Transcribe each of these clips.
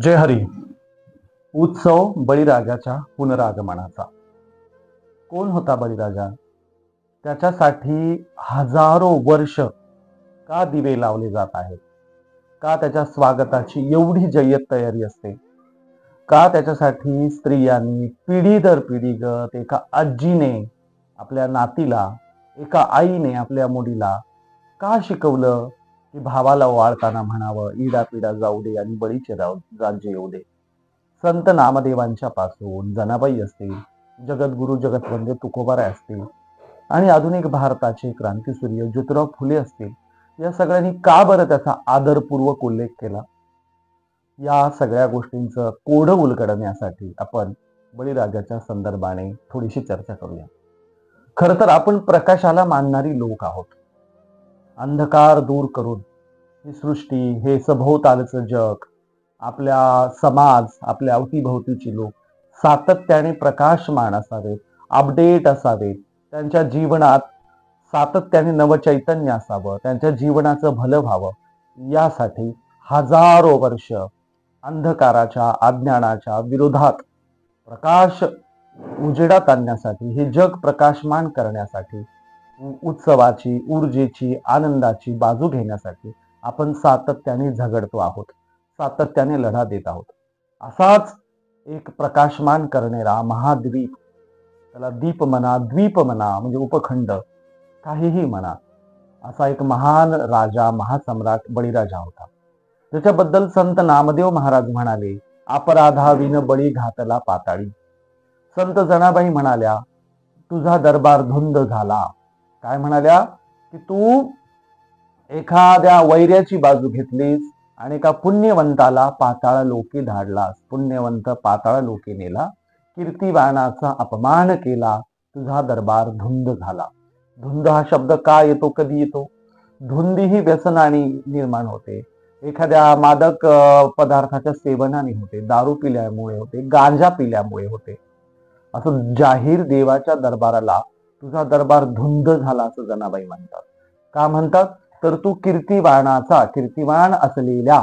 जय हरी. उत्सव बळीराजाच्या पुनरागमनाचा. कोण होता बळीराजा? त्याच्यासाठी हजारो वर्ष का दिवे लावले जात आहेत? का त्याच्या स्वागताची एवढी जय्यत तयारी असते? का त्याच्यासाठी स्त्रियांनी पिढी दर पिढीगत एका आजीने आपल्या नातीला, एका आईने आपल्या मुलीला का शिकवलं की भावाला ओवाळताना म्हणावं, इडा पिडा जाऊ दे आणि बळीचे राज्य येऊ दे? संत नामदेवांच्या पासून जनाबाई असतील, जगद्गुरु जगतवंद्य तुकोबाराय असतील आणि आधुनिक भारताचे क्रांतीसूर्य ज्योतिराव फुले असतील, या सगळ्यांनी का बरं त्याचा आदरपूर्वक उल्लेख केला? या सगळ्या गोष्टींचं कोडं उलगडण्यासाठी आपण बळीराजाच्या संदर्भाने थोडीशी चर्चा करूया. खरं तर आपण प्रकाशाला मानणारी लोक आहोत. अंधकार दूर करून ही सृष्टी, हे सभोवतालचं जग, आपल्या समाज, आपल्या अवतीभोवतीची लोक सातत्याने प्रकाशमान असावेत, अपडेट असावेत, त्यांच्या जीवनात सातत्याने नवचैतन्य असावं, त्यांच्या जीवनाचं भलं व्हावं, यासाठी हजारो वर्ष अंधकाराच्या, अज्ञानाच्या विरोधात प्रकाश उजेडात आणण्यासाठी, हे जग प्रकाशमान करण्यासाठी, उत्सवाची, ऊर्जेची, आनंदाची बाजू घेण्यासाठी आपण सातत्याने झगडतो आहोत, सातत्याने लढा देत आहोत. असाच एक प्रकाशमान करणारा महाद्वीप, त्याला दीप म्हणा, द्वीप म्हणा, म्हणजे उपखंड, काहीही म्हणा, असा एक महान राजा, महासम्राट बळीराजा होता, ज्याच्याबद्दल संत नामदेव महाराज म्हणाले, अपराधाविन बळी घातला पाताळी. संत जनाबाई म्हणाल्या, तुझा दरबार धुंद झाला. काय म्हणाल्या? की तू एखाद्या वैऱ्याची बाजू घेतलीस आणि एका पुण्यवंताला पाताळ लोके धाडलास, पुण्यवंत पाताळ लोके नेला, कीर्तिवानाचा अपमान केला, तुझा दरबार धुंद झाला. धुंद हा शब्द का येतो, कधी येतो? धुंदी ही व्यसनाने निर्माण होते, एखाद्या मादक पदार्थाच्या सेवनाने होते, दारू पिल्यामुळे होते, गांजा पिल्यामुळे होते. असं जाहीर देवाच्या दरबाराला तुझा दरबार धुंद झाला असं जनाबाई म्हणतात. का म्हणतात? तर तू कीर्तिवान असलेल्या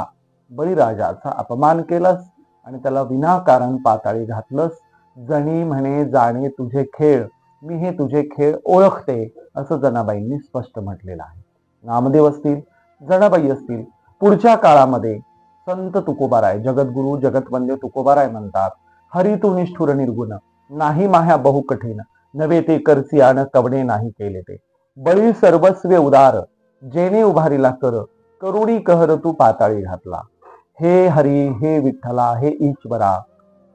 बळीराजाचा अपमान केलंस आणि त्याला विनाकारण पाताळी घातलंस. जणी म्हणे जाणे तुझे खेळ, मी हे तुझे खेळ ओळखते, असं जनाबाईंनी स्पष्ट म्हटलेलं आहे. नामदेव असतील, जनाबाई असतील, पुढच्या काळामध्ये संत तुकोबाराय, जगद्गुरु जगतवंद्य तुकोबाराय म्हणतात, हरी तू निष्ठुर निर्गुण, नाही माह्या बहु कठीण, नवे ते करसी आण कवणे नाही केले ते, बळी सर्वस्वे उदार, जेने उभारीला करुणी कहर तू पाताळी घातला. हे हरी, हे विठ्ठला, हे ईश्वरा,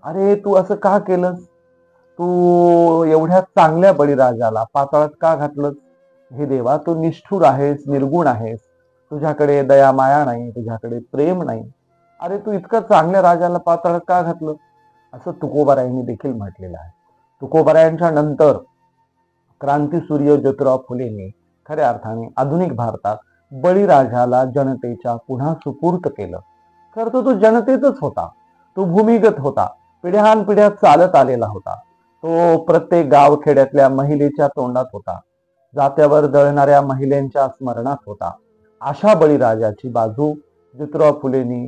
अरे तू असं का केलंस? तू एवढ्या चांगल्या बळीराजाला पाताळात का घातलंस? हे देवा, तू निष्ठुर आहेस, निर्गुण आहेस, तुझ्याकडे दया माया नाही, तुझ्याकडे प्रेम नाही, अरे तू इतकं चांगल्या राजाला पाताळात का घातलं? असं तुकोबारायांनी देखील म्हटलेलं आहे. तुकोबारायांच्या नंतर क्रांतीसूर्य ज्योतिराव फुलेंनी खऱ्या अर्थाने आधुनिक भारतात बळीराजाला जनतेच्या पुन्हा सुपूर्त केलं. खरं तर तो जनतेतच होता, तो भूमिगत होता, पिढ्यानपिढ्या चालत आलेला होता, तो प्रत्येक गावखेड्यातल्या महिलेच्या तोंडात होता, जात्यावर दळणाऱ्या महिलांच्या स्मरणात होता. अशा बळीराजाची बाजू ज्योतिराव फुलेंनी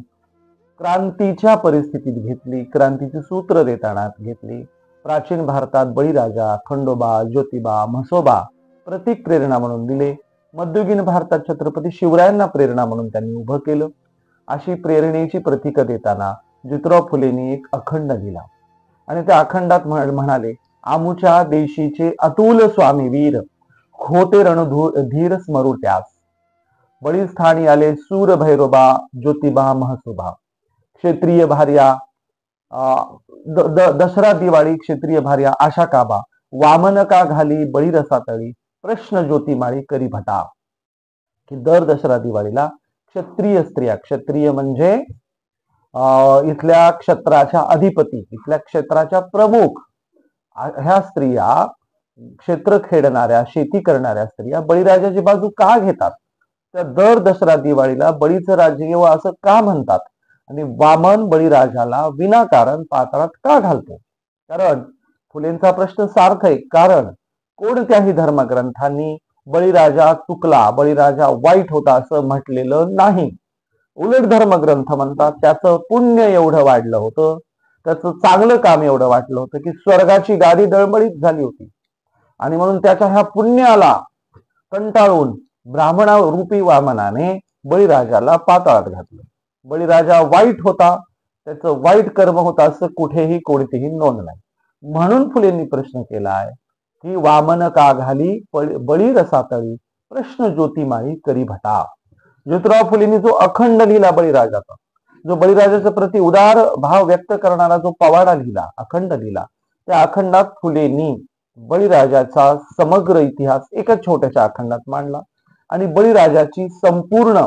क्रांतीच्या परिस्थितीत घेतली, क्रांतीची सूत्र देताना घेतली. प्राचीन भारतात बळीराजा, खंडोबा, ज्योतिबा, म्हसोबा प्रतीक प्रेरणा म्हणून दिले. मध्ययुगीन भारतात छत्रपती शिवरायांना प्रेरणा म्हणून त्यांनी उभं केलं. अशी प्रेरणेची प्रतीक देताना ज्योतिराव फुलेंनी एक अखंड दिला आणि त्या अखंडात म्हणाले, आमुच्या देशीचे अतुल स्वामी वीर, होते रणधीर स्मरू त्यास, बळीस्थानी आले सूर भैरोबा, ज्योतिबा महसोबा, क्षेत्रीय भार्या दसरा दिवाळी क्षेत्रीय भार्या आशा काबा, वामन का घाली बळी रसातळी, प्रश्न ज्योतिमाळी करी भटा. की दर दसरा दिवाळीला क्षत्रिय स्त्रिया, क्षत्रिय म्हणजे इथल्या क्षेत्राच्या अधिपती, इथल्या क्षेत्राच्या प्रमुख, ह्या स्त्रिया, क्षेत्र खेळणाऱ्या, शेती करणाऱ्या स्त्रिया बळीराजाची बाजू का घेतात? त्या दर दसरा दिवाळीला बळीचं राज्य येवो असं का म्हणतात? आणि वामन बळीराजाला विनाकारण पाताळात का घालतो? कारण फुलेंचा प्रश्न सार्थ आहे, कारण कोणत्याही धर्मग्रंथांनी बळीराजा चुकला, बळीराजा वाईट होता असं म्हटलेलं नाही. उलट धर्मग्रंथ म्हणतात त्याचं पुण्य एवढं वाढलं होतं, त्याचं चांगलं काम एवढं वाटलं होतं की स्वर्गाची गादी डळमळीत झाली होती. आणि म्हणून त्याच्या ह्या पुण्याला कंटाळून ब्राह्मणा रूपी वामनाने बळीराजाला पाताळात घातलं. बळीराजा वाईट होता, त्याचं वाईट कर्म होतं असं कुठेही कोणतीही नोंद नाही. म्हणून फुलेंनी प्रश्न केला आहे की वामन का घाली बळी रसातळी, प्रश्न ज्योतिमाई करी भटा. ज्योतिराव फुलेंनी जो अखंड लिहिला बळीराजाचा, जो बळीराजाच्या प्रति उदार भाव व्यक्त करणारा जो पवाडा लिहिला, अखंड लिहिला, त्या अखंडात फुलेंनी बळीराजाचा समग्र इतिहास एका छोट्याशा अखंडात मांडला. आणि बळीराजाची संपूर्ण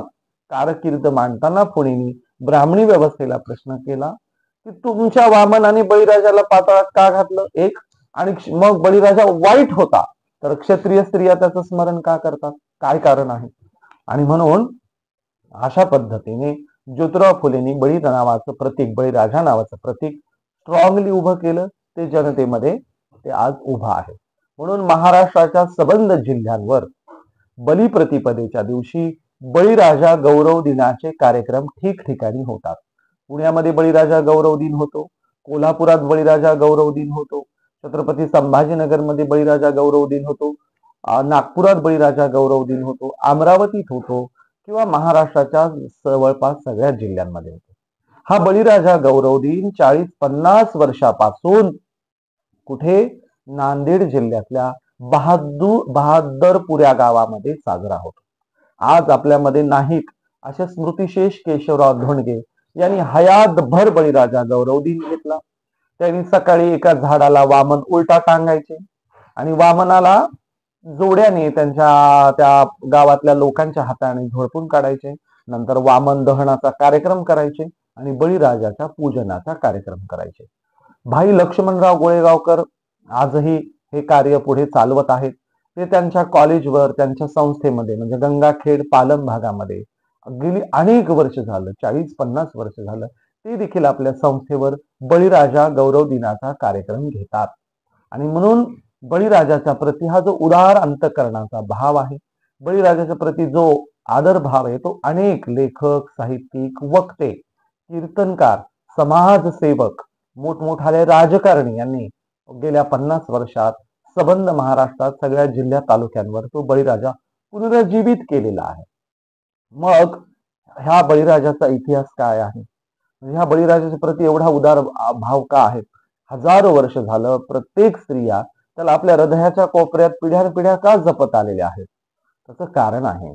कारकीर्द मांडताना फुलेंनी ब्राह्मणी व्यवस्थेला प्रश्न केला की तुमच्या वामनाने बळीराजाला पाताळात का घातलं, एक, आणि मग बळीराजा वाईट होता तर क्षत्रिय स्त्रिया त्याचं स्मरण का करतात, काय कारण आहे. आणि म्हणून अशा पद्धतीने ज्योतिराव फुलेंनी बळी नावाचं प्रतीक, बळीराजा नावाचं प्रतीक स्ट्रॉंगली उभं केलं. ते जनतेमध्ये ते आज उभं आहे. म्हणून महाराष्ट्राच्या सबंध जिल्ह्यांवर बलिप्रतिपदेच्या दिवशी बळीराजा गौरव दिनाचे कार्यक्रम ठिकठिकाणी होतात. पुण्यामध्ये बळीराजा गौरव दिन होतो, कोल्हापुरात बळीराजा गौरव दिन होतो, छत्रपती संभाजीनगरमध्ये बळीराजा गौरव दिन होतो, नागपुरात बळीराजा गौरव दिन होतो, अमरावतीत होतो किंवा महाराष्ट्राच्या जवळपास सगळ्या जिल्ह्यांमध्ये होतो. हा बळीराजा गौरव दिन 40-50 वर्षापासून कुठे नांदेड जिल्ह्यातल्या बहादरपूर या गावामध्ये साजरा होतो. आज आपल्यामध्ये नाहीत असे स्मृतिशेष केशवराव धोंडगे यांनी हयातभर बळीराजा गौरव दिन घेतला. त्यांनी सकाळी एका झाडाला वामन उलटा टांगायचे आणि वामनाला जोड्याने त्यांच्या त्या गावातल्या लोकांच्या हाताने झोडपून काढायचे. नंतर वामन दहनाचा कार्यक्रम करायचे आणि बळीराजाच्या पूजनाचा कार्यक्रम करायचे. भाई लक्ष्मणराव गोळेगावकर आजही हे कार्य पुढे चालवत आहेत. ते त्यांच्या कॉलेजवर, त्यांच्या संस्थेमध्ये म्हणजे गंगाखेड पालम भागामध्ये गेली अनेक वर्ष झालं, 40-50 वर्ष झालं, ते देखील आपल्या संस्थेवर बळीराजा गौरव दिनाचा कार्यक्रम घेतात. आणि म्हणून बळीराजाच्या प्रती हा जो उदार अंतकरणाचा भाव आहे, बळीराजाच्या प्रती जो आदर भाव आहे, तो अनेक लेखक, साहित्यिक, वक्ते, कीर्तनकार, समाजसेवक, मोठमोठाले राजकारणी यांनी गेल्या 50 वर्षात सबंध महाराष्ट्रात सगळ्या जिल्ह्या तालुक्यांवर तो बळीराजा पुनरुज्जीवित केलेला आहे. मग ह्या बळीराजाचा इतिहास काय आहे, ह्या बळीराजाच्या प्रती एवढा उदार भाव का आहे. हजारो वर्ष झालं प्रत्येक स्त्रिया त्याला आपल्या हृदयाच्या कोपऱ्यात पिढ्यानपिढ्या का जपत आलेल्या आहेत. त्याचं कारण आहे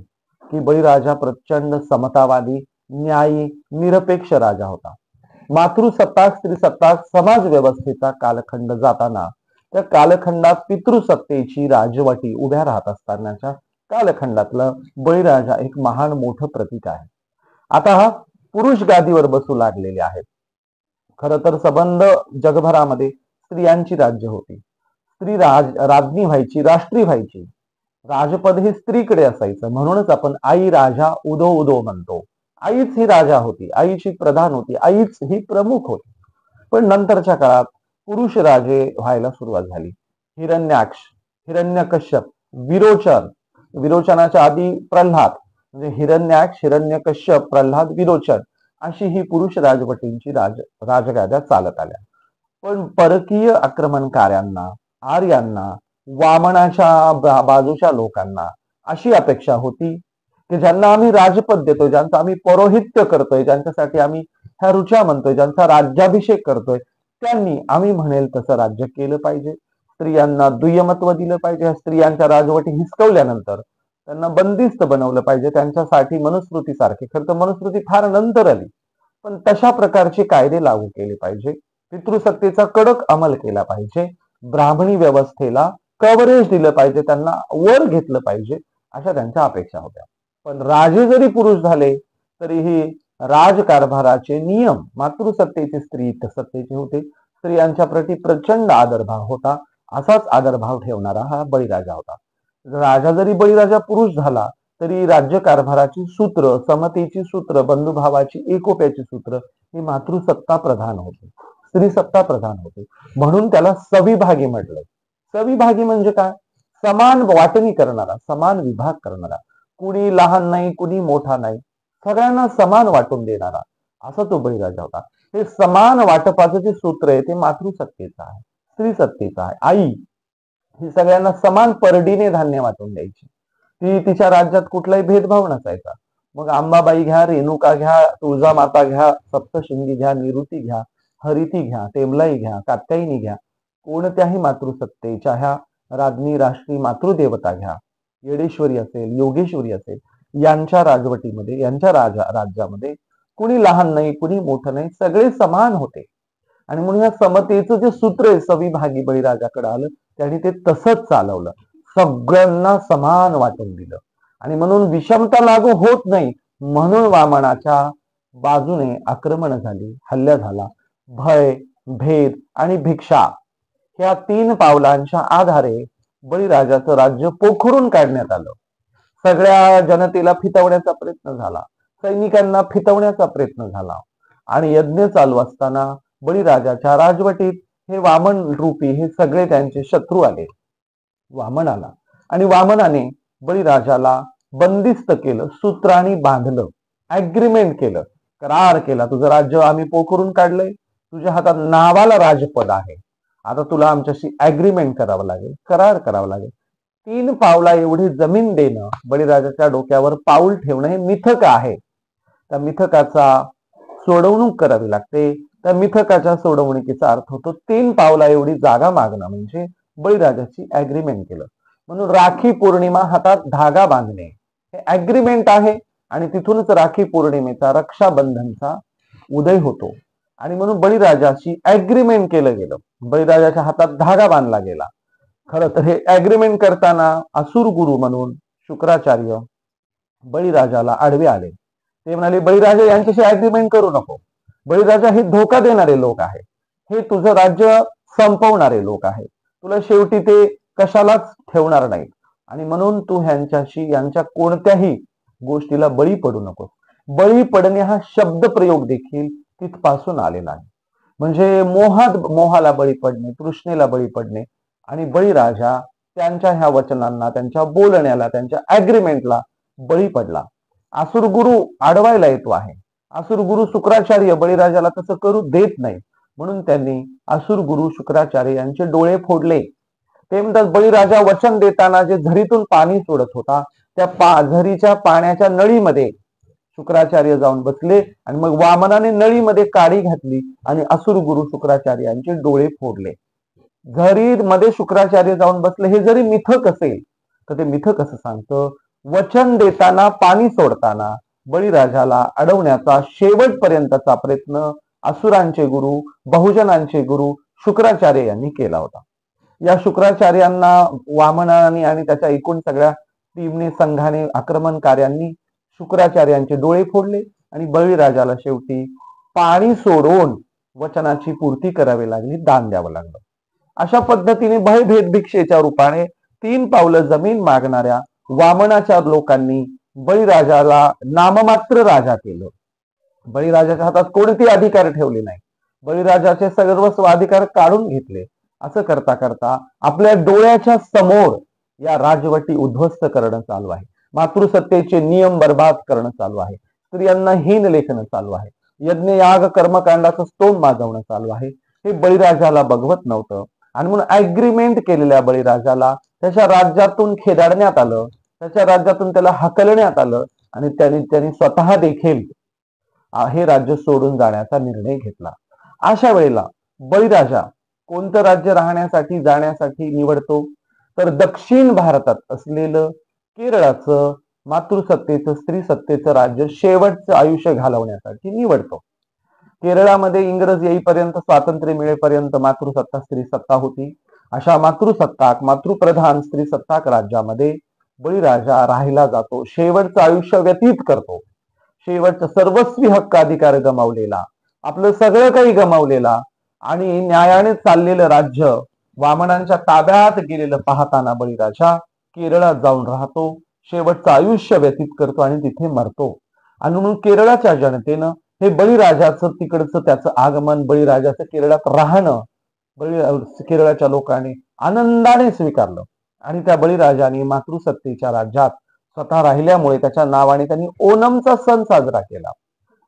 की बळीराजा प्रचंड समतावादी, न्यायी, निरपेक्ष राजा होता. मातृसत्ताक स्त्रीसत्ताक समाज व्यवस्थेचा कालखंड जाताना त्या कालखंडात पितृसत्तेची राजवटी उभ्या राहत असतानाच्या कालखंडातलं बळीराजा एक महान मोठं प्रतीक आहे. आता हा पुरुष गादीवर बसू लागलेले आहेत. खर तर सबंध जगभरामध्ये स्त्रियांची राज्य होती. स्त्री राज्ञी व्हायची, राष्ट्री व्हायची. राजपद हे स्त्रीकडे असायचं. म्हणूनच आपण आई राजा उदो उदो म्हणतो. आईच ही राजा होती, आईची प्रधान होती, आईच ही प्रमुख होती. पण नंतरच्या काळात पुरुष राजे व्हायला सुरुवात झाली. हिरण्याक्ष, हिरण्यकश्यप, विरोचन, विरोचनाच्या आधी प्रल्हाद, म्हणजे हिरण्याक्ष, हिरण्यकश्यप, प्रल्हाद, विरोचन अशी ही पुरुष राजवटींची राजगाद्या चालत आल्या. पण परकीय आक्रमणकार्यांना, आर्यांना, वामनाच्या बाजूच्या लोकांना अशी अपेक्षा होती की ज्यांना आम्ही राजपद देतोय, ज्यांचं आम्ही पौरोहित्य करतोय, ज्यांच्यासाठी आम्ही ह्या ऋचा म्हणतोय, ज्यांचा राज्याभिषेक करतोय, त्यांनी आम्ही म्हणेल तसं राज्य केलं पाहिजे. स्त्रियांना दुय्यमत्व दिलं पाहिजे. स्त्रियांच्या राजवटी हिसकवल्यानंतर त्यांना बंदिस्त बनवलं पाहिजे. त्यांच्यासाठी मनुस्मृतीसारखे, खरं तर मनुस्मृती फार नंतर आली, पण तशा प्रकारचे कायदे लागू केले पाहिजे. पितृसत्तेचा कडक अंमल केला पाहिजे. ब्राह्मणी व्यवस्थेला कव्हरेज दिलं पाहिजे, त्यांना वर घेतलं पाहिजे, अशा त्यांच्या अपेक्षा होत्या. पण राजे जरी पुरुष झाले तरीही राजकारभाराचे नियम मातृसत्तेचे स्त्री सत्तेचे होते. स्त्रियांच्या प्रती प्रचंड आदरभाव होता. असाच आदरभाव ठेवणारा हा बळीराजा होता. राजा जरी बळीराजा पुरुष झाला तरी राज्यकारभाराची सूत्र, समतेची सूत्र, बंधुभावाची, एकोप्याची सूत्र ही मातृसत्ता प्रधान होती, स्त्री सत्ता प्रधान होती. म्हणून त्याला सविभागी म्हटलंय. सविभागी म्हणजे काय? समान वाटणी करणारा, समान विभाग करणारा. कुणी लहान नाही, कुणी मोठा नाही, सगळ्यांना समान वाटून देणारा असा तो बळीराजा होता. हे समान वाटपाचं जे सूत्र आहे ते मातृसत्तेचं आहे, स्त्री सत्तेचं आहे. आई ही सगळ्यांना समान परडीने धान्य वाटून द्यायची. ती तिच्या राज्यात कुठलाही भेदभाव नसायचा. मग अंबाबाई घ्या, रेणुका घ्या, तुळजामाता घ्या, सप्तशृंगी घ्या, निरुती घ्या, हरिती घ्या, टेमलाई घ्या, कात्यायनी घ्या, कोणत्याही मातृसत्तेच्या ह्या राज्ञी, राष्ट्री मातृदेवता घ्या, येडेश्वरी असेल, योगेश्वरी असेल, यांच्या राजवटीमध्ये, यांच्या राज्यामध्ये कुणी लहान नाही, कुणी मोठं नाही, सगळे समान होते. आणि म्हणून या समतेचं जे सूत्र आहे सविभागी बळीराजाकडे आलं, त्यांनी ते तसंच चालवलं, सगळ्यांना समान वाटून दिलं. आणि म्हणून विषमता लागू होत नाही, म्हणून वामनाच्या बाजूने आक्रमण झाली, हल्ला झाला. भय, भेद आणि भिक्षा या 3 पावलांच्या आधारे बळीराजाचं राज्य पोखरून काढण्यात आलं. सगळ्या जनतेला फितवण्याचा प्रयत्न झाला, सैनिकांना फितवण्याचा प्रयत्न झाला. आणि यज्ञ चालू असताना बळीराजाच्या राजवटीत हे वामन रूपी हे सगळे त्यांचे शत्रू आले. वामन आला आणि वामनाने बळीराजाला बंदिस्त केलं, सूत्रांनी बांधलं, ऍग्रीमेंट केलं, करार केला. तुझं राज्य आम्ही पोखरून काढलंय, तुझ्या हातात नावाला राजपद आहे, आता तुला आमच्याशी ऍग्रीमेंट करावं लागेल, करार करावा लागेल. 3 पावला एवढी जमीन देणं, बळीराजाच्या डोक्यावर पाऊल ठेवणं हे मिथक आहे. त्या मिथकाचा सोडवणूक करावी लागते. त्या मिथकाच्या सोडवणुकीचा अर्थ होतो 3 पावला एवढी जागा मागणं, म्हणजे बळीराजाची ऍग्रीमेंट केलं. म्हणून राखी पौर्णिमा हातात धागा बांधणे हे ऍग्रीमेंट आहे. आणि तिथूनच राखी पौर्णिमेचा, रक्षाबंधनचा उदय होतो. आणि म्हणून बळीराजाशी ऍग्रीमेंट केलं गेलं, बळीराजाच्या हातात धागा बांधला गेला. खरं तर हे ऍग्रीमेंट करताना असुर गुरु म्हणून शुक्राचार्य बळीराजाला आडवे आले. ते म्हणाले, बळीराजा यांच्याशी ऍग्रीमेंट करू नको, बळीराजा हे धोका देणारे लोक आहे, हे तुझं राज्य संपवणारे लोक आहे, तुला शेवटी ते कशालाच ठेवणार नाहीत. आणि म्हणून तू ह्यांच्याशी, यांच्या कोणत्याही गोष्टीला बळी पडू नकोस. बळी पडणे हा शब्द प्रयोग देखील तिथपासून आलेला आहे. म्हणजे मोहाला बळी पडणे, तृष्णेला बळी पडणे. आणि बळीराजा त्यांच्या ह्या वचनांना, त्यांच्या बोलण्याला, त्यांच्या ऍग्रीमेंटला बळी पडला. असुर गुरु अडवायला येतो आहे. असुर गुरु शुक्राचार्य बळीराजाला तसं करू देत नाही. म्हणून त्यांनी असुर गुरु शुक्राचार्य यांचे डोळे फोडले. ते म्हणतात, बळीराजा वचन देताना जे झरीतून पाणी सोडत होता, त्या झरीच्या पाण्याच्या नळीमध्ये शुक्राचार्य जाऊन बसले. आणि मग वामनाने नळीमध्ये काडी घातली आणि असुर गुरु शुक्राचार्य यांचे डोळे फोडले. झरीमध्ये शुक्राचार्य जाऊन बसले. हे जरी मिथक असेल तर ते मिथक असं सांगतं, वचन देताना, पाणी सोडताना बळीराजाला अडवण्याचा शेवटपर्यंतचा प्रयत्न असुरांचे गुरु, बहुजनांचे गुरु शुक्राचार्य यांनी केला होता. या शुक्राचार्यांना वामनाने आणि त्याच्या एकूण सगळ्या टीमने, संघाने, आक्रमणकार्यांनी शुक्राचार्यांचे डोळे फोडले. आणि बळीराजाला शेवटी पाणी सोडून वचनाची पूर्ती करावी लागली, दान द्यावं लागलं. अशा पद्धतीने भयभेद भिक्षेच्या रूपाने 3 पावलं जमीन मागणाऱ्या वामनाच्या लोकांनी बळीराजाला नाममात्र राजा केलं. बळीराजाच्या हातात कोणते अधिकार ठेवले नाही, बळीराजाचे सर्वस्व अधिकार काढून घेतले. असं करता करता आपल्या डोळ्याच्या समोर या राजवटी उद्ध्वस्त करणं चालू आहे. मातृसत्तेचे नियम बर्बाद करणं चालू आहे. स्त्रियांना हीन लेखणं चालू आहे. यज्ञ, याग, कर्मकांडाचं स्तोम माजवणं चालू आहे. हे बळीराजाला बघवत नव्हतं. आणि म्हणून ऍग्रीमेंट केलेल्या बळीराजाला त्याच्या राज्यातून खेदाडण्यात आलं, त्याच्या राज्यातून त्याला हकलण्यात आलं. आणि त्यांनी स्वतः देखील हे राज्य सोडून जाण्याचा निर्णय घेतला. अशा वेळेला बळीराजा कोणतं राज्य राहण्यासाठी, जाण्यासाठी निवडतो, तर दक्षिण भारतात असलेलं केरळाचं मातृसत्तेचं, स्त्री सत्तेचं राज्य शेवटचं आयुष्य घालवण्यासाठी निवडतो. केरळामध्ये इंग्रज येईपर्यंत, स्वातंत्र्य मिळेपर्यंत मातृसत्ता, स्त्री सत्ता होती. अशा मातृसत्ताक, मातृप्रधान स्त्री सत्ताक राज्यामध्ये बळीराजा राहिला जातो, शेवटचं आयुष्य व्यतीत करतो. शेवटचा सर्वस्वी हक्क अधिकार गमावलेला, आपलं सगळं काही गमावलेला आणि न्यायाने चाललेलं राज्य वामनांच्या ताब्यात गेलेलं पाहताना बळीराजा केरळात जाऊन राहतो, शेवटचं आयुष्य व्यतीत करतो आणि तिथे मरतो. आणि म्हणून केरळाच्या जनतेनं हे बळीराजाचं तिकडचं त्याचं आगमन, बळीराजाचं केरळात राहणं केरळाच्या लोकांनी आनंदाने स्वीकारलं. आणि त्या बळीराजाने मातृसत्तेच्या राज्यात स्वतः राहिल्यामुळे त्याच्या नावाने त्यांनी ओणमचा सण साजरा केला.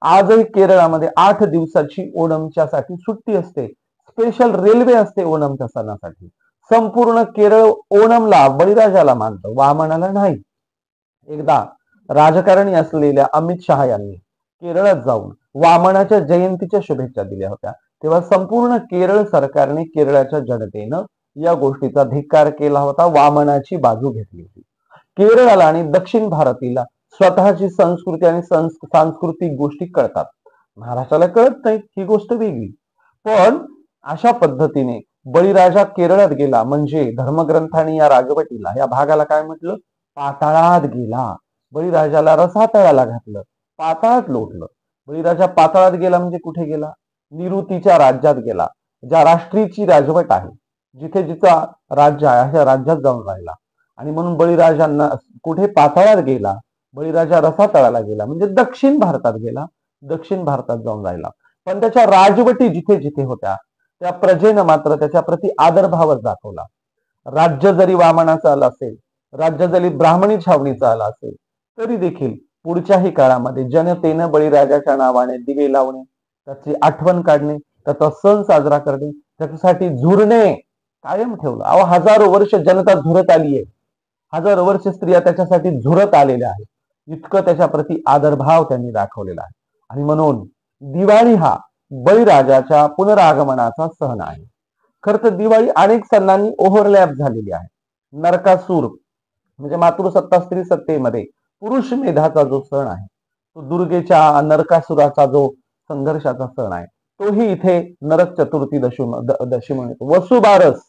आजही केरळामध्ये 8 दिवसाची ओणमच्यासाठी सुट्टी असते. स्पेशल रेल्वे असते ओणमच्या सणासाठी. संपूर्ण केरळ ओणमला बळीराजाला मानतं, वामनाला नाही. एकदा राजकारणी असलेल्या अमित शहा यांनी केरळात जाऊन वामनाच्या जयंतीच्या शुभेच्छा दिल्या होत्या. तेव्हा संपूर्ण केरळ सरकारने, केरळाच्या जनतेनं या गोष्टीचा धिक्कार केला होता, वामनाची बाजू घेतली होती. केरळाला आणि दक्षिण भारतीला स्वतःची संस्कृती आणि सांस्कृतिक गोष्टी कळतात. महाराष्ट्राला कळत नाही, ही गोष्ट वेगळी. पण अशा पद्धतीने बळीराजा केरळात गेला म्हणजे धर्मग्रंथांनी या राजवटीला, या भागाला काय म्हटलं? पाताळात गेला. बळीराजाला रसातळाला घातलं, पाताळात लोटलं. बळीराजा पाताळात गेला म्हणजे कुठे गेला? निऋतीच्या राज्यात गेला, ज्या राष्ट्रीची राजवट आहे, जिथे जिचा राज्य आहे अशा राज्यात जाऊन राहिला. आणि म्हणून बळीराजांना कुठे? पाताळात गेला. बळीराजा रसातळाला गेला म्हणजे दक्षिण भारतात गेला, दक्षिण भारतात जाऊन राहिला. पण त्याच्या राजवटी जिथे जिथे होत्या त्या प्रजेनं मात्र त्याच्या प्रति आदरभावच दाखवला. राज्य जरी वामनाचं आलं असेल, राज्य जरी ब्राह्मणी छावणीचं आलं असेल, तरी देखील पुढच्याही काळामध्ये जनतेनं बळीराजाच्या नावाने दिवे लावणे, त्याची आठवण काढणे, त्याचा सण साजरा करणे, त्याच्यासाठी झुरणे कायम ठेवलं. अहो, हजारो वर्ष जनता झुरत आली आहे, हजारो वर्ष स्त्रिया त्याच्यासाठी झुरत आलेल्या आहेत. इतकं त्याच्या प्रति आदरभाव त्यांनी दाखवलेला आहे. आणि म्हणून दिवाळी हा बळीराजाच्या पुनरागमनाचा सण आहे. खर तर दिवाळी अनेक सणांनी ओव्हरलॅप झालेली आहे. नरकासूर म्हणजे मातृसत्ता स्त्री सत्तेमध्ये पुरुष मेधाचा जो सण आहे, तो दुर्गेच्या नरकासुराचा जो संघर्षाचा सण आहे, तोही इथे नरक चतुर्थी दशमी वसुबारस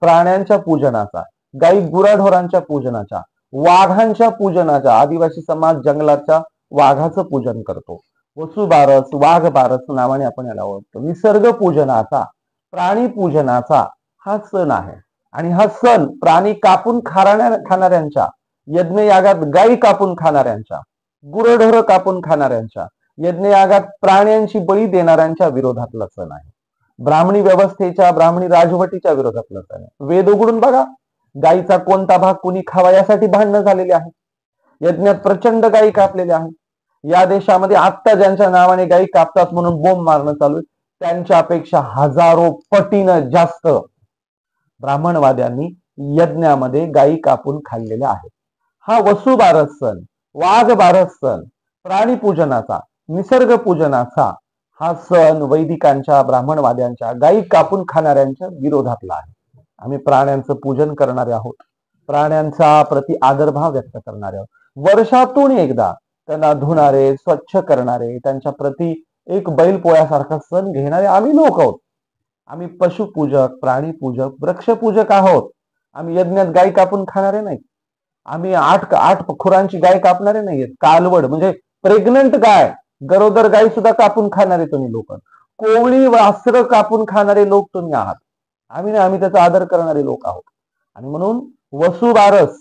प्राण्यांच्या पूजनाचा, गाई गुराढोरांच्या पूजनाच्या, वाघांच्या पूजनाच्या, आदिवासी समाज जंगलाच्या वाघाचं पूजन करतो. वसुबारस, वाघ बारस नावाने आपण याला ओळखतो. निसर्ग पूजनाचा, प्राणी पूजनाचा हा सण आहे. आणि हा सण प्राणी कापून खाणाऱ्यांच्या, यज्ञयागात गायी कापून खाणाऱ्यांच्या, गुरढोर कापून खाणाऱ्यांच्या, यज्ञयागात प्राण्यांची बळी देणाऱ्यांच्या विरोधातला सण आहे. ब्राह्मणी व्यवस्थेच्या, ब्राह्मणी राजवटीच्या विरोधातला सण आहे. वेद उघडून बघा, गायीचा कोणता भाग कुणी खावा यासाठी भांडणं झालेली आहेत. यज्ञात प्रचंड गायी कापलेल्या आहेत. या देशामध्ये आत्ता ज्यांच्या नावाने गायी कापतात म्हणून बोंब मारणं चालू आहे, त्यांच्यापेक्षा हजारो पटीनं जास्त ब्राह्मणवाद्यांनी यज्ञामध्ये गायी कापून खाल्लेल्या आहेत. हा वसुबारस सण, वाघ बारस सण, प्राणी पूजनाचा, निसर्ग पूजनाचा हा सण वैदिकांच्या, ब्राह्मणवाद्यांच्या, गायी कापून खाणाऱ्यांच्या विरोधातला आहे. आम्ही प्राण्यांचं पूजन करणारे आहोत, प्राण्यांचा प्रति आदरभाव व्यक्त करणारे आहोत. वर्षातून एकदा त्यांना धुणारे, स्वच्छ करणारे, त्यांच्या प्रति एक बैलपोळ्यासारखा सण घेणारे आम्ही लोक आहोत. आम्ही पशुपूजक, प्राणीपूजक, वृक्षपूजक आहोत. आम्ही यज्ञात गाय कापून खाणारे नाहीत. आम्ही आठ खुरांची गाय कापणारे नाहीयेत. कालवड म्हणजे प्रेग्नंट गाय, गरोदर गाय सुद्धा कापून खाणारे तुम्ही लोक. कोवळी वासरं कापून खाणारे लोक तुम्ही आहात. आम्ही नाही, आम्ही त्याचा आदर करणारे लोक आहोत. आणि म्हणून वसुबारस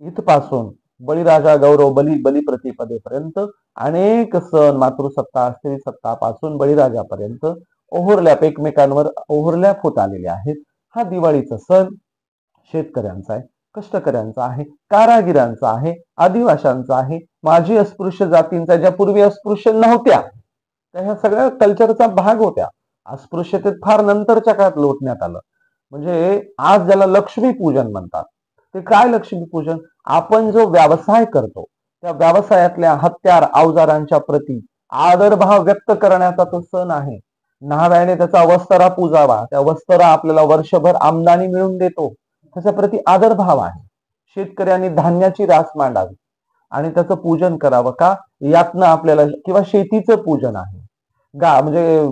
इथपासून बळीराजा गौरव बलिप्रतिपदेपर्यंत अनेक सण, मातृसत्ता स्त्री सत्तापासून बळीराजापर्यंत ओव्हरलॅप, एकमेकांवर ओव्हरलॅप होत आलेले आहेत. हा दिवाळीचा सण शेतकऱ्यांचा आहे, कष्टकऱ्यांचा आहे, कारागिरांचा आहे, आदिवाशांचा आहे, माजी अस्पृश्य जातींचा, ज्या पूर्वी अस्पृश्य नव्हत्या त्या ह्या सगळ्या कल्चरचा भाग होत्या. अस्पृश्यतेत फार नंतरच्या काळात लोटण्यात आलं. म्हणजे आज ज्याला लक्ष्मी पूजन म्हणतात, ते काय लक्ष्मी पूजन? आपण जो व्यवसाय करतो त्या व्यवसायातल्या हत्यार अवजारांच्या प्रती आदरभाव व्यक्त करण्याचा तो सण आहे. न्हाव्याने त्याचा वस्त्रा पूजावा, त्या वस्त्रा आपल्याला वर्षभर आमदानी मिळून देतो, त्याच्या प्रती आदरभाव आहे. शेतकऱ्यांनी धान्याची रास मांडावी आणि त्याचं पूजन करावं का? यातनं आपल्याला, किंवा शेतीचं पूजन आहे. म्हणजे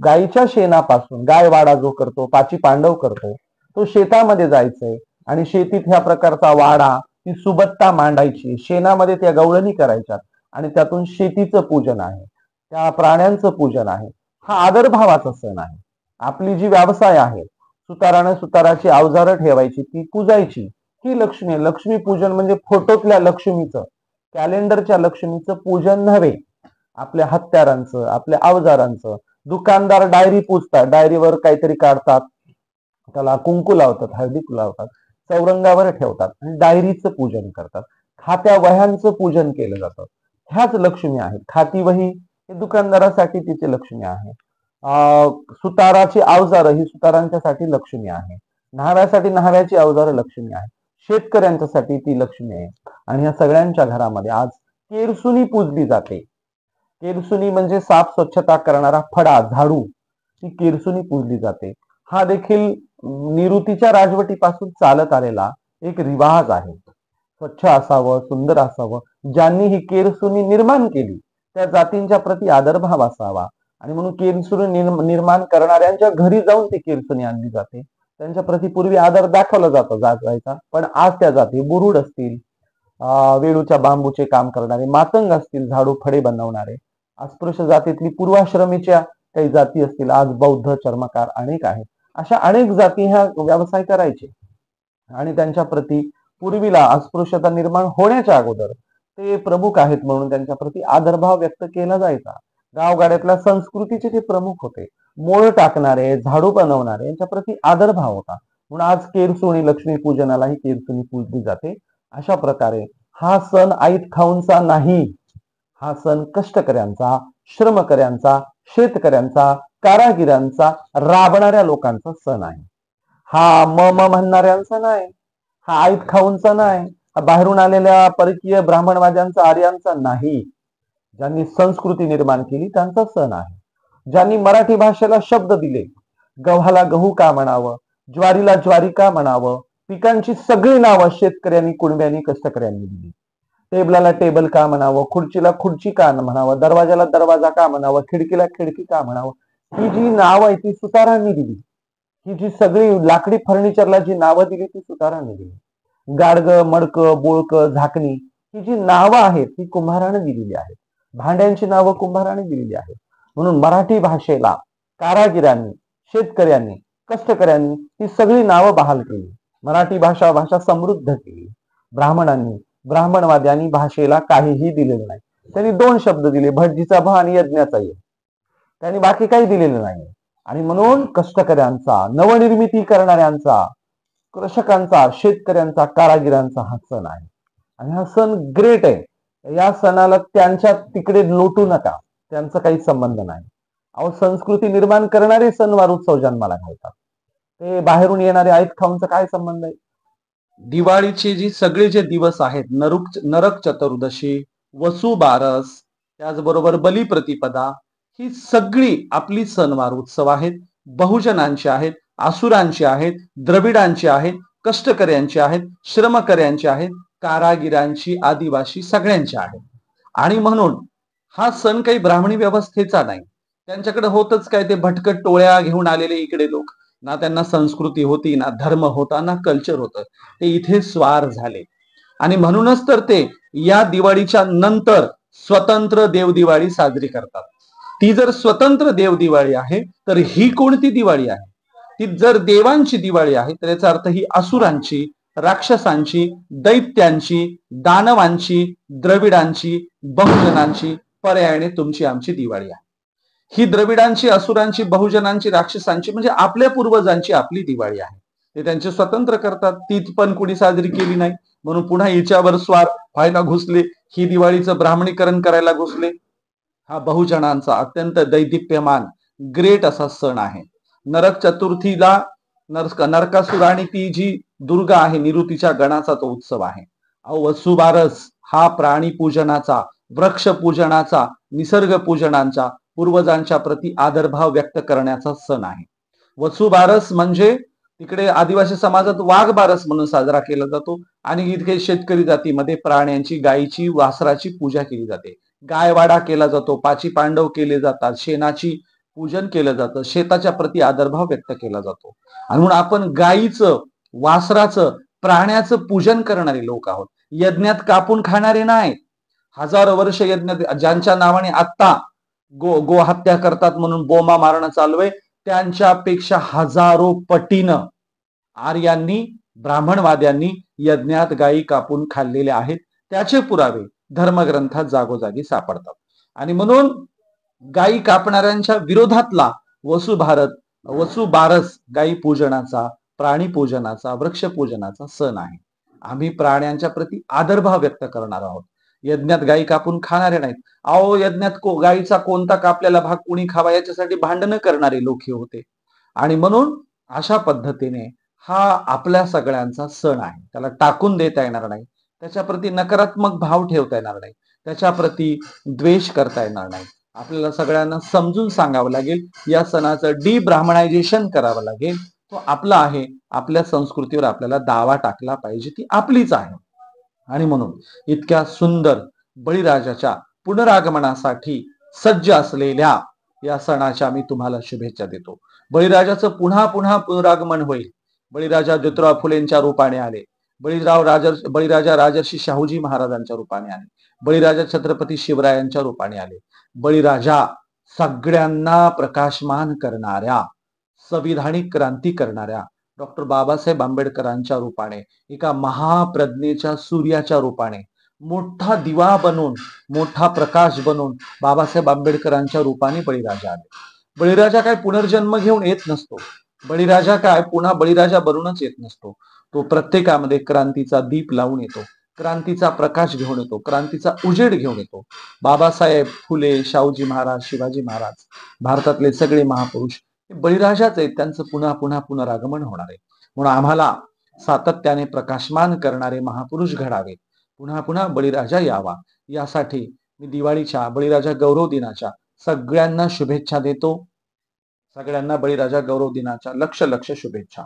गायीच्या शेणापासून गायवाडा जो करतो, पाची पांडव करतो, तो शेतामध्ये जायचंय आणि शेतीत ह्या प्रकारचा वाडा, ती सुबत्ता मांडायची, शेणामध्ये त्या गवळणी करायच्यात आणि त्यातून शेतीचं पूजन आहे, त्या प्राण्यांचं पूजन आहे. हा आदरभावाचा सण आहे. आपली जी व्यवसाय आहे, सुताराने सुताराची अवजारं ठेवायची, ती पूजायची, ही लक्ष्मी आहे. लक्ष्मी पूजन म्हणजे फोटोतल्या लक्ष्मीचं, कॅलेंडरच्या लक्ष्मीचं पूजन नव्हे. आपल्या हत्यारांचं, आपल्या अवजारांचं. दुकानदार डायरी पूजतात, डायरीवर काहीतरी काढतात, त्याला कुंकू लावतात, हळदी लावतात, चौरंगावर ठेवतात आणि डायरीचं पूजन करतात. हा त्या वह्यांचं पूजन केलं जातं. ह्याच लक्ष्मी आहेत. खाती वही हे दुकानदारासाठी तिचे लक्ष्मी आहे. सुताराची अवजारं ही सुतारांच्यासाठी लक्ष्मी आहे. न्हाव्यासाठी न्हाव्याची अवजारं लक्ष्मी आहे. शेतकऱ्यांच्यासाठी ती लक्ष्मी आहे. आणि या सगळ्यांच्या घरामध्ये आज केरसुनी पूजली जाते. केरसुनी म्हणजे साफ स्वच्छता करणारा फडा, झाडू, ही केरसुनी पूजली जाते. हा देखील निऋतीच्या राजवटीपासून चालत आलेला एक रिवाज आहे. स्वच्छ असावं, सुंदर असावं. ज्यांनी ही केरसुनी निर्माण केली त्या जातींच्या प्रती आदरभाव असावा आणि म्हणून केरसुनी निर्माण करणाऱ्यांच्या घरी जाऊन ती केरसुनी आणली जाते. त्यांच्या प्रती पूर्वी आदर दाखवला जायचा. पण आज त्या जाती बुरुड असतील, वेळूच्या बांबूचे काम करणारे, मातंग असतील, झाडू फडे बनवणारे, अस्पृश्य जातीतली पूर्वाश्रमीच्या काही जाती असतील, आज बौद्ध, चर्मकार अनेक आहेत. अशा अनेक जाती ह्या व्यवसाय करायचे आणि त्यांच्या प्रती पूर्वीला अस्पृश्यता निर्माण होण्याच्या अगोदर ते प्रमुख आहेत म्हणून त्यांच्या प्रती आदरभाव व्यक्त केला जायचा. गावगाड्यातल्या संस्कृतीचे ते प्रमुख होते. मोळ टाकणारे, झाडू बनवणारे यांच्या प्रती आदरभाव होता. म्हणून आज केरसुणी लक्ष्मी पूजनालाही केरसुणी पूजली जाते. अशा प्रकारे हा सण ऐट खाऊनचा नाही, हा सण कष्टकऱ्यांचा, श्रमकऱ्यांचा, शेतकऱ्यांचा, कारागिरांचा, राबणाऱ्या लोकांचा सण आहे. हा म म्हणणाऱ्यांचा नाही, हा ऐट खाऊनचा नाही, हा बाहेरून आलेल्या परकीय ब्राह्मणवाद्यांचा, आर्यांचा नाही. ज्यांनी संस्कृती निर्माण केली त्यांचा सण आहे. ज्यांनी मराठी भाषेला शब्द दिले, गव्हाला गहू का म्हणावं, ज्वारीला ज्वारी का म्हणावं, पिकांची सगळी नावं शेतकऱ्यांनी, कुणब्यांनी, कष्टकऱ्यांनी दिली. टेबलाला टेबल का म्हणावं, खुर्चीला खुर्ची का म्हणावं, दरवाजाला दरवाजा का म्हणावं, खिडकीला खिडकी का म्हणावं, ही जी नावं आहे ती सुतारांनी दिली. ही जी सगळी लाकडी फर्निचरला जी नावं दिली ती सुतारांनी दिली. गाडग, मडक, बोळक, झाकणी ही जी नावं आहेत ती कुंभाराने दिलेली आहेत. भांड्यांची नावं कुंभाराने दिलेली आहेत. म्हणून मराठी भाषेला कारागिरांनी, शेतकऱ्यांनी, कष्टकऱ्यांनी ही सगळी नावं बहाल केली. मराठी भाषा समृद्ध केली. ब्राह्मणवाद्यांनी भाषेला काहीही दिलेलं नाही. त्यांनी दोन शब्द दिले, भटजीचा भ आणि यज्ञाचा य. त्यांनी बाकी काही दिलेलं नाही. आणि म्हणून कष्टकऱ्यांचा, नवनिर्मिती करणाऱ्यांचा, कृषकांचा, शेतकऱ्यांचा, कारागिरांचा हा सण आहे. आणि हा सण ग्रेट आहे. या सणाला त्यांच्या तिकडे लोटू नका, त्यांचा काही संबंध नाही. अहो, संस्कृती निर्माण करणारे सणवार उत्सव जन्माला घालतात. ते बाहेरून येणारे ऐत खाऊनचा काय संबंध आहे? दिवाळीचे सगळे जे दिवस आहेत, नरक चतुर्दशी, वसुबारस, त्याचबरोबर बलिप्रतिपदा, ही सगळी आपली सणवार उत्सव आहेत. बहुजनांची आहेत, आसुरांची आहेत, द्रविडांची आहेत, कष्टकऱ्यांची आहेत, श्रमकऱ्यांची आहेत, कारागिरांची, आदिवासी सगळ्यांची आहेत. आणि म्हणून हा सण काही ब्राह्मणी व्यवस्थेचा नाही. त्यांच्याकडे होतच काय, ते भटकट टोळ्या घेऊन आलेले इकडे लोक. ना त्यांना संस्कृती होती, ना धर्म होता, ना कल्चर होतं. ते इथे स्वार झाले. आणि म्हणूनच तर ते या दिवाळीच्या नंतर स्वतंत्र देव दिवाळी साजरी करतात. ती जर स्वतंत्र देव दिवाळी आहे तर ही कोणती दिवाळी आहे? ती जर देवांची दिवाळी आहे तर याचा अर्थ ही असुरांची, राक्षसांची, दैत्यांची, दानवांची, द्रविडांची, बहुजनांची, पर्यायाने तुमची आमची दिवाळी आहे. ही द्रविडांची, असुरांची, बहुजनांची, राक्षसांची म्हणजे आपल्या पूर्वजांची आपली दिवाळी आहे. ते त्यांचे स्वतंत्र करतात, ती पण कुणी साजरी केली नाही. म्हणून पुन्हा हिच्यावर स्वार व्हायला घुसले, ही दिवाळीचं ब्राह्मणीकरण करायला घुसले. हा बहुजनांचा अत्यंत दैदिप्यमान ग्रेट असा सण आहे. नरक चतुर्थीला नरकासुर आणि ती जी दुर्गा आहे, निऋतीच्या गणाचा तो उत्सव आहे. वसुबारस हा प्राणी पूजनाचा, वृक्ष पूजनाचा, निसर्ग पूजनाचा, पूर्वजांच्या प्रती आदरभाव व्यक्त करण्याचा सण आहे. वसुबारस म्हणजे तिकडे आदिवासी समाजात वाघबारस म्हणून साजरा केला जातो. आणि इथे शेतकरी जातीमध्ये प्राण्यांची, गायीची, वासराची पूजा केली जाते. गायवाडा केला जातो, पाची पांडव केले जातात, शेणाची पूजन केलं जातं, शेताच्या प्रती आदरभाव व्यक्त केला जातो. आणि म्हणून आपण गायीचं, वासराचं, प्राण्याचं पूजन करणारे लोक आहोत. यज्ञात कापून खाणारे नाहीत. हजारो वर्ष यज्ञ, ज्यांच्या नावाने आत्ता गो हत्या करतात म्हणून बोमा मारणं चालू आहे, त्यांच्यापेक्षा हजारो पटीनं आर्यांनी, ब्राह्मणवाद्यांनी यज्ञात गायी कापून खाल्लेल्या आहेत. त्याचे पुरावे धर्मग्रंथात जागोजागी सापडतात. आणि म्हणून गायी कापणाऱ्यांच्या विरोधातला वसुबारस गायी पूजनाचा, प्राणी पूजनाचा, वृक्ष पूजनाचा सण आहे. आम्ही प्राण्यांच्या प्रती आदरभाव व्यक्त करणार आहोत. यज्ञात गायी कापून खाणारे नाहीत. अहो, यज्ञात गायीचा कोणता कापलेला भाग कुणी खावा याच्यासाठी भांडणं करणारे लोक हे होते. आणि म्हणून अशा पद्धतीने हा आपल्या सगळ्यांचा सण आहे. त्याला टाकून देता येणार नाही. त्याच्याप्रती नकारात्मक भाव ठेवता येणार नाही. त्याच्याप्रती द्वेष करता येणार नाही. आपल्याला सगळ्यांना समजून सांगावं लागेल. या सणाचं डिब्राह्मणायझेशन करावं लागेल. तो आपला आहे. आपल्या संस्कृतीवर आपल्याला दावा टाकला पाहिजे. ती आपलीच आहे. आणि म्हणून इतक्या सुंदर बळीराजाच्या पुनरागमनासाठी सज्ज असलेल्या या सणाच्या मी तुम्हाला शुभेच्छा देतो. बळीराजाचं पुन्हा पुन्हा पुनरागमन होईल. बळीराजा ज्योतिराव फुलेंच्या रूपाने आले. बळीराजा राजर्षी शाहूजी महाराजांच्या रूपाने आले. बळीराजा छत्रपती शिवरायांच्या रूपाने आले. बळीराजा सगळ्यांना प्रकाशमान करणाऱ्या, संविधानिक क्रांती करणाऱ्या डॉक्टर बाबासाहेब आंबेडकरांच्या रूपाने, एका महाप्रज्ञेच्या सूर्याच्या रूपाने, मोठा दिवा बनून, मोठा प्रकाश बनून बाबासाहेब आंबेडकरांच्या रूपाने बळीराजा आले. बळीराजा काय पुनर्जन्म घेऊन येत नसतो. बळीराजा काय पुन्हा बळीराजा बनूनच येत नसतो. तो प्रत्येकामध्ये क्रांतीचा दीप लावून येतो. क्रांतीचा प्रकाश घेऊन येतो. क्रांतीचा उजेड घेऊन येतो. बाबासाहेब, फुले, शाहूजी महाराज, शिवाजी महाराज, भारतातले सगळे महापुरुष बळीराजाच आहेत. त्यांचं पुन्हा पुन्हा पुनरागमन होणार आहे. म्हणून आम्हाला सातत्याने प्रकाशमान करणारे महापुरुष घडावे. पुन्हा पुन्हा बळीराजा यावा. यासाठी मी दिवाळीच्या बळीराजा गौरव दिनाच्या सगळ्यांना शुभेच्छा देतो. सगळ्यांना बळीराजा गौरव दिनाच्या लक्ष शुभेच्छा.